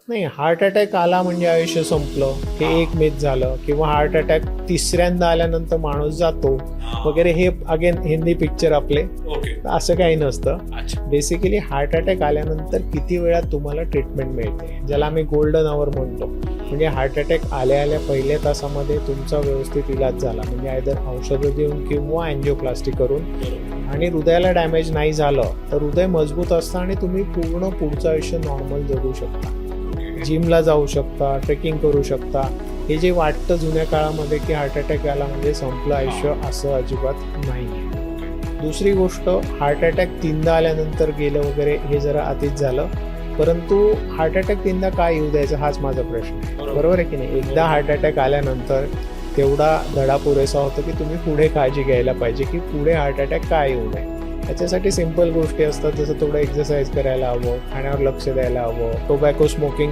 नाही, heart attack आला म्हणजे आयुष्य संपलं हे एक मिथ झालं, किंवा हार्ट अटॅक तिसऱ्यांदा आल्यानंतर माणूस जातो वगैरे, हे अगेन हिंदी पिक्चर आपले. ओके. असं काही नसतं. अच्छा. बेसिकली हार्ट अटॅक आल्यानंतर किती वेळात तुम्हाला ट्रीटमेंट मिळते, ज्याला आम्ही गोल्डन आवर म्हणतो. म्हणजे हार्ट अटॅक आल्या पहिल्या तासामध्ये तुमचा व्यवस्थित इलाज झाला, म्हणजे आयदर औषधं देऊन किंवा अँजिओप्लास्टी करून, आणि हृदयाला डॅमेज नाही झालं तर हृदय मजबूत असतं आणि तुम्ही पूर्ण पुढचं आयुष्य नॉर्मल जगू शकता. जिमला जाऊ शकता, ट्रेकिंग करू शकता. हे जे वाटतं जुन्या काळामध्ये की हार्ट अटॅक आला म्हणजे संपलं आयुष्य, असं अजिबात नाही आहे. दुसरी गोष्ट, हार्ट अटॅक 3दा आल्यानंतर गेलं वगैरे हे जरा अतिच झालं. परंतु हार्ट अटॅक 3दा का येऊ द्यायचा हाच माझा प्रश्न आहे. बरोबर आहे की नाही? एकदा हार्ट अटॅक आल्यानंतर तेवढा धडा पुरेसा होतो की तुम्ही पुढे काळजी घ्यायला पाहिजे की पुढे हार्ट अटॅक का येऊ नये. त्याच्यासाठी सिंपल गोष्टी असतात, जसं थोडं एक्सरसाइज करायला हवं, खाण्यावर लक्ष द्यायला हवं, टोबॅको स्मोकिंग